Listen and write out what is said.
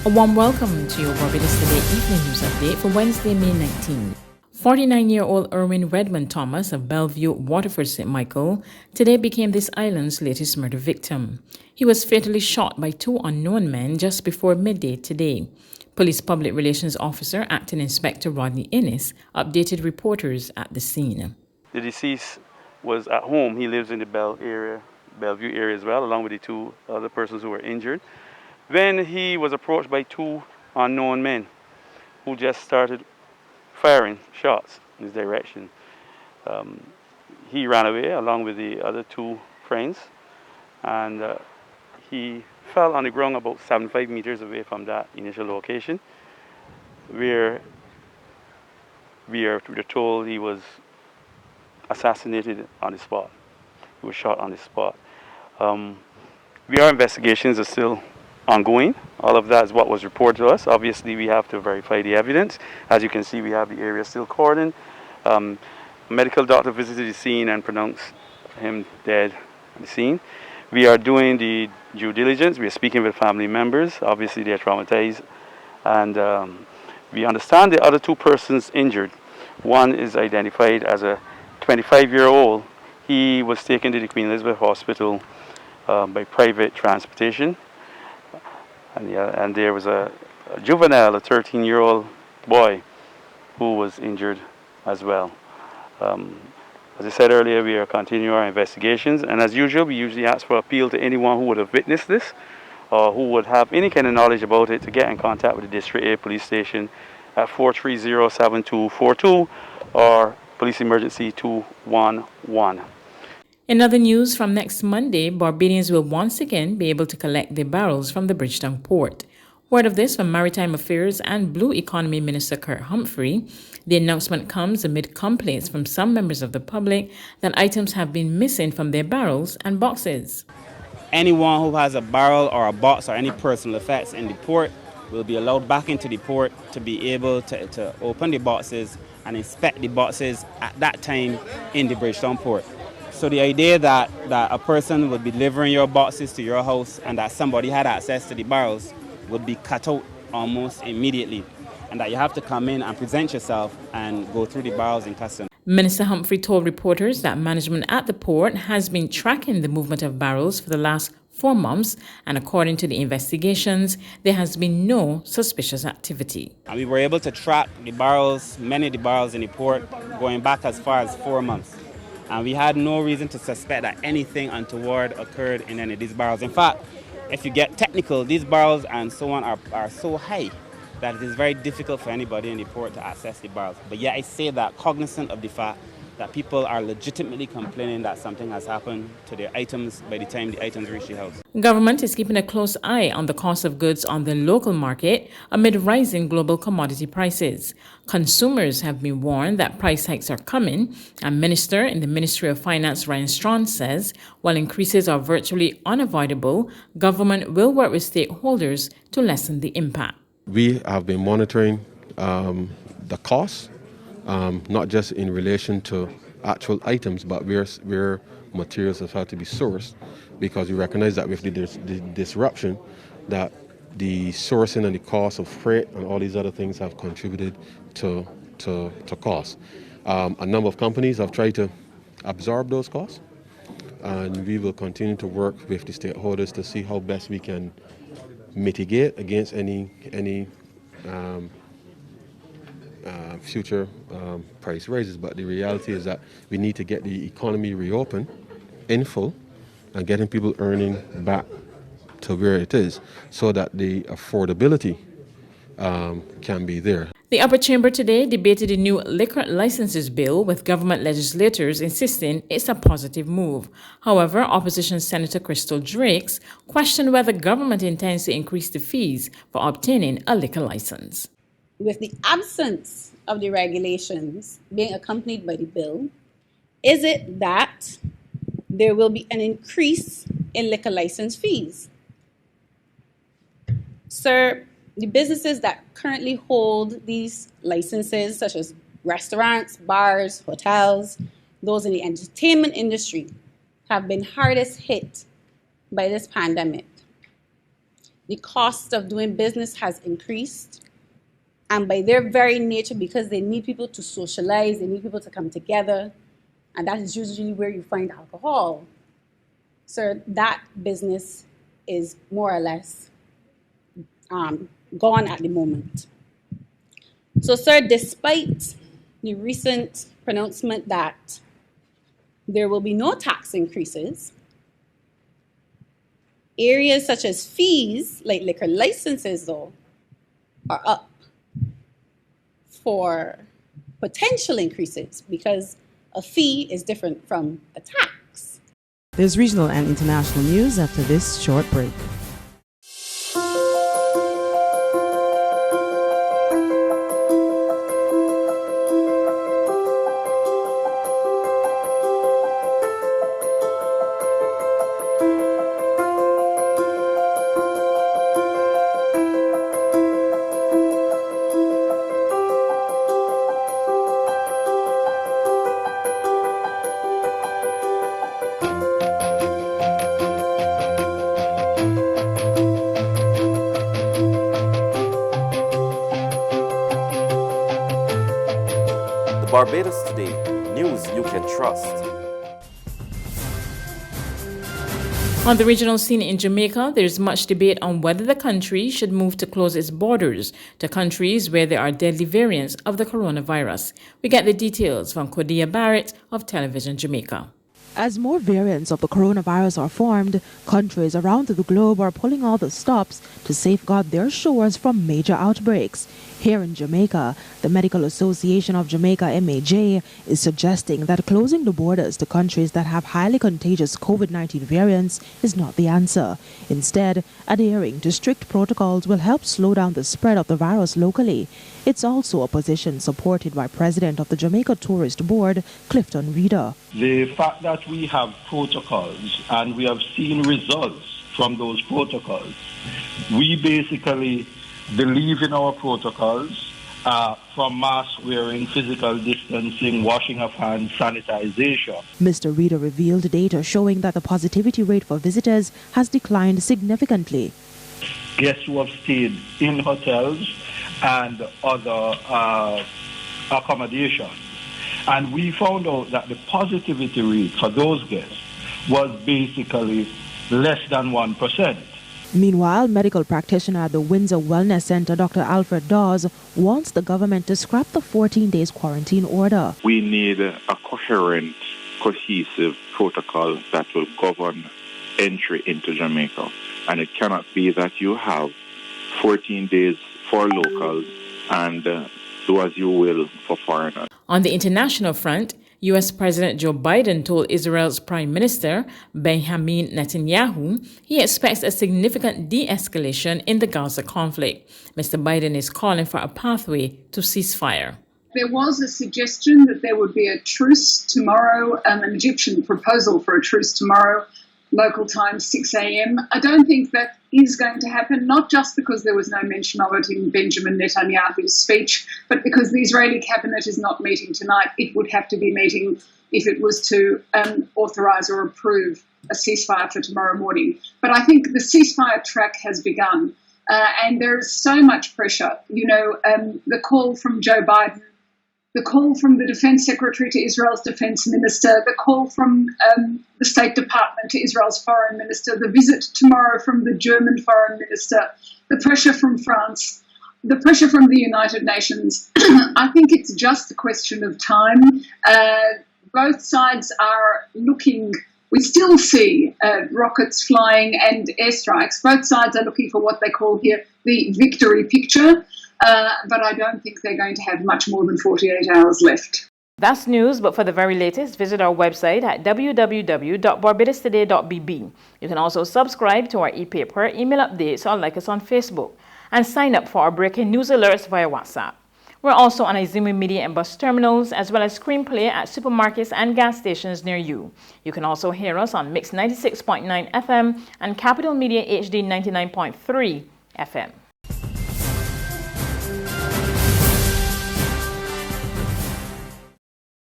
A warm welcome to your Barbados Today Evening News Update for Wednesday, May 19. 49-year-old Erwin Redmond Thomas of Bellevue, Waterford, St. Michael, today became this island's latest murder victim. He was fatally shot by two unknown men just before midday today. Police Public Relations Officer Acting Inspector Rodney Innes updated reporters at the scene. The deceased was at home. He lives in the Bellevue area as well, along with the two other persons who were injured. Then he was approached by two unknown men who just started firing shots in his direction. He ran away along with the other two friends, and he fell on the ground about 75 meters away from that initial location, where we're told he was assassinated on the spot. He was shot on the spot. Our investigations are still ongoing. All of that is what was reported to us. Obviously, we have to verify the evidence. As you can see, we have the area still cordoned. A medical doctor visited the scene and pronounced him dead at the scene. We are doing the due diligence. We are speaking with family members. Obviously, they are traumatized. And we understand the other two persons injured. One is identified as a 25-year-old. He was taken to the Queen Elizabeth Hospital by private transportation. And there was a juvenile, a 13-year-old boy, who was injured as well. As I said earlier, we are continuing our investigations, and as usual, we usually ask for appeal to anyone who would have witnessed this or who would have any kind of knowledge about it to get in contact with the District 8 Police Station at 430-7242 or Police Emergency 211. In other news, from next Monday, Barbadians will once again be able to collect their barrels from the Bridgetown port. Word of this from Maritime Affairs and Blue Economy Minister Kurt Humphrey. The announcement comes amid complaints from some members of the public that items have been missing from their barrels and boxes. Anyone who has a barrel or a box or any personal effects in the port will be allowed back into the port to be able to open the boxes and inspect the boxes at that time in the Bridgetown port. So the idea that a person would be delivering your boxes to your house and that somebody had access to the barrels would be cut out almost immediately, and that you have to come in and present yourself and go through the barrels in customs. Minister Humphrey told reporters that management at the port has been tracking the movement of barrels for the last 4 months, and according to the investigations, there has been no suspicious activity. And we were able to track the barrels, many of the barrels in the port, going back as far as 4 months. And we had no reason to suspect that anything untoward occurred in any of these barrels. In fact, if you get technical, these barrels and so on are so high that it is very difficult for anybody in the port to access the barrels. But yet I say that cognizant of the fact that people are legitimately complaining that something has happened to their items by the time the items reach the house. Government is keeping a close eye on the cost of goods on the local market amid rising global commodity prices. Consumers have been warned that price hikes are coming, and Minister in the Ministry of Finance Ryan Strawn says while increases are virtually unavoidable, government will work with stakeholders to lessen the impact. We have been monitoring the costs, not just in relation to actual items, but where materials have had to be sourced, because we recognize that with the disruption, that the sourcing and the cost of freight and all these other things have contributed to costs. A number of companies have tried to absorb those costs, and we will continue to work with the stakeholders to see how best we can mitigate against any future price raises. But the reality is that we need to get the economy reopened in full and getting people earning back to where it is so that the affordability can be there. The upper chamber today debated a new liquor licenses bill, with government legislators insisting it's a positive move. However, opposition Senator Crystal Drakes questioned whether government intends to increase the fees for obtaining a liquor license. With the absence of the regulations being accompanied by the bill, is it that there will be an increase in liquor license fees? Sir, the businesses that currently hold these licenses, such as restaurants, bars, hotels, those in the entertainment industry, have been hardest hit by this pandemic. the cost of doing business has increased. And by their very nature, because they need people to socialize, they need people to come together, and that is usually where you find alcohol. So that business is more or less gone at the moment. So, sir, despite the recent pronouncement that there will be no tax increases, areas such as fees, like liquor licenses, though, are up for potential increases because a fee is different from a tax. There's regional and international news after this short break. Barbados Today, news you can trust. On the regional scene in Jamaica, there is much debate on whether the country should move to close its borders to countries where there are deadly variants of the coronavirus. We get the details from Cordia Barrett of Television Jamaica. As more variants of the coronavirus are formed, countries around the globe are pulling all the stops to safeguard their shores from major outbreaks. Here in Jamaica, the Medical Association of Jamaica, MAJ, is suggesting that closing the borders to countries that have highly contagious COVID-19 variants is not the answer. Instead, adhering to strict protocols will help slow down the spread of the virus locally. It's also a position supported by President of the Jamaica Tourist Board, Clifton Reeder. The fact that we have protocols and we have seen results from those protocols, we basically believe in our protocols, from mask wearing, physical distancing, washing of hands, sanitization. Mr. Reeder revealed data showing that the positivity rate for visitors has declined significantly. Guests who have stayed in hotels and other accommodations. And we found out that the positivity rate for those guests was basically less than 1%. Meanwhile, medical practitioner at the Windsor Wellness Center, Dr. Alfred Dawes, wants the government to scrap the 14 days quarantine order. We need a coherent, cohesive protocol that will govern entry into Jamaica. And it cannot be that you have 14 days for locals and do as you will for foreigners. On the international front, U.S. President Joe Biden told Israel's Prime Minister Benjamin Netanyahu he expects a significant de-escalation in the Gaza conflict. Mr. Biden is calling for a pathway to ceasefire. There was a suggestion that there would be a truce tomorrow, an Egyptian proposal for a truce tomorrow, local time 6 a.m. I don't think that is going to happen, not just because there was no mention of it in Benjamin Netanyahu's speech, but because the Israeli cabinet is not meeting tonight. It would have to be meeting if it was to authorize or approve a ceasefire for tomorrow morning. But I think the ceasefire track has begun, and there is so much pressure. You know, the call from Joe Biden, the call from the Defense Secretary to Israel's Defense Minister, the call from the State Department to Israel's Foreign Minister, the visit tomorrow from the German Foreign Minister, the pressure from France, the pressure from the United Nations. I think it's just a question of time. Both sides are looking. We still see rockets flying and airstrikes. Both sides are looking for what they call here the victory picture. But I don't think they're going to have much more than 48 hours left. That's news, but for the very latest, visit our website at www.barbadostoday.bb. You can also subscribe to our e-paper, email updates, or like us on Facebook, and sign up for our breaking news alerts via WhatsApp. We're also on Izumi Media and bus terminals, as well as screenplay at supermarkets and gas stations near you. You can also hear us on Mix 96.9 FM and Capital Media HD 99.3 FM.